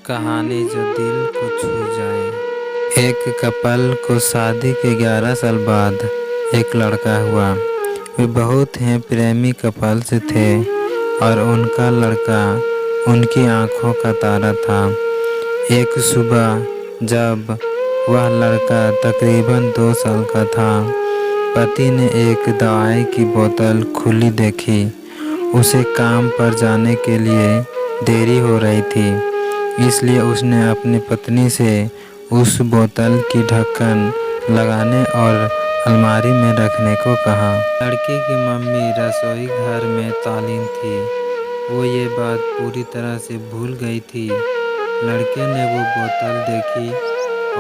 कहानी जो दिल को छू जाए। एक कपल को शादी के 11 साल बाद एक लड़का हुआ। वे बहुत ही प्रेमी कपल से थे और उनका लड़का उनकी आंखों का तारा था। एक सुबह जब वह लड़का तकरीबन 2 साल का था, पति ने एक दवाई की बोतल खुली देखी। उसे काम पर जाने के लिए देरी हो रही थी, इसलिए उसने अपनी पत्नी से उस बोतल की ढक्कन लगाने और अलमारी में रखने को कहा। लड़की की मम्मी रसोई घर में तालीम थी। वो ये बात पूरी तरह से भूल गई थी। लड़के ने वो बोतल देखी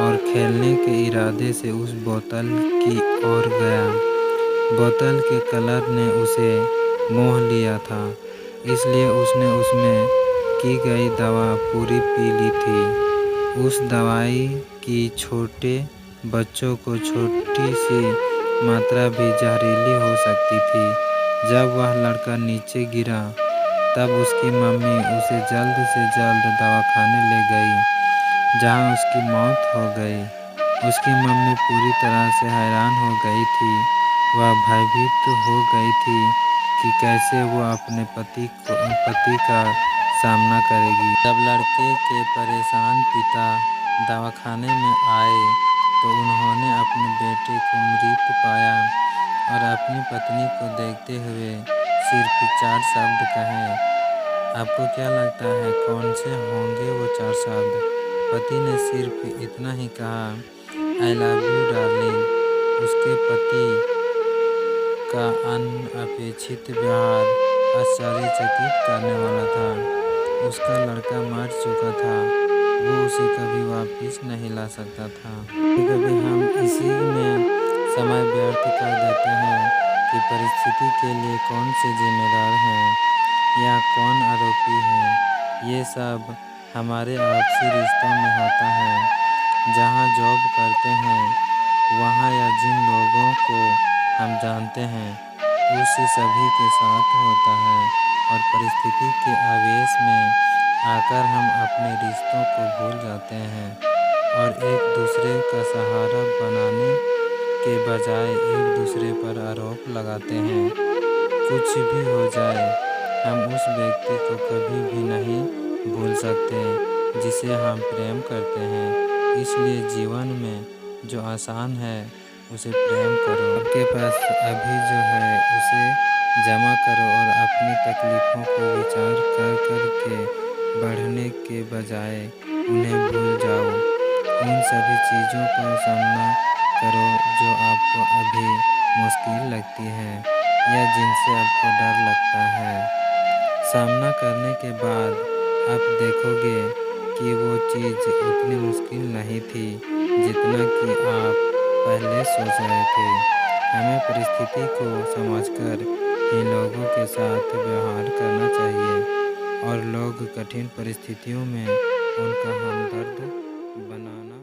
और खेलने के इरादे से उस बोतल की ओर गया। बोतल के कलर ने उसे मोह लिया था, इसलिए उसने उसमें की गई दवा पूरी पी ली थी। उस दवाई की छोटे बच्चों को छोटी सी मात्रा भी जहरीली हो सकती थी। जब वह लड़का नीचे गिरा तब उसकी मम्मी उसे जल्द से जल्द दवाखाने ले गई, जहां उसकी मौत हो गई। उसकी मम्मी पूरी तरह से हैरान हो गई थी। वह भयभीत हो गई थी कि कैसे वो अपने पति का सामना करेगी। जब लड़के के परेशान पिता दवाखाने में आए तो उन्होंने अपने बेटे को मृत पाया और अपनी पत्नी को देखते हुए सिर्फ 4 शब्द कहे। आपको क्या लगता है कौन से होंगे वो 4 शब्द? पति ने सिर्फ इतना ही कहा, आई लव यू डार्लिंग। उसके पति का अनअपेक्षित व्यवहार आश्चर्यचकित करने वाला था। उसका लड़का मर चुका था, वो उसे कभी वापस नहीं ला सकता था। कभी हम इसी में समय व्यर्थ कर देते हैं कि परिस्थिति के लिए कौन से जिम्मेदार हैं या कौन आरोपी है। ये सब हमारे आपसी रिश्तों में होता है। जहाँ जॉब करते हैं वहाँ या जिन लोगों को हम जानते हैं उस सभी के साथ होता है और परिस्थिति के आवेश में आकर हम अपने रिश्तों को भूल जाते हैं और एक दूसरे का सहारा बनाने के बजाय एक दूसरे पर आरोप लगाते हैं। कुछ भी हो जाए, हम उस व्यक्ति को कभी भी नहीं भूल सकते जिसे हम प्रेम करते हैं। इसलिए जीवन में जो आसान है उसे प्रेम करो। आपके पास अभी जो है उसे जमा करो और अपनी तकलीफ़ों को विचार कर के बढ़ने के बजाय उन्हें भूल जाओ। उन सभी चीज़ों का सामना करो जो आपको अभी मुश्किल लगती है या जिनसे आपको डर लगता है। सामना करने के बाद आप देखोगे कि वो चीज़ उतनी मुश्किल नहीं थी जितना कि आप पहले सोच रहे थे। हमें परिस्थिति को समझकर ही लोगों के साथ व्यवहार करना चाहिए और लोग कठिन परिस्थितियों में उनका हमदर्द बनाना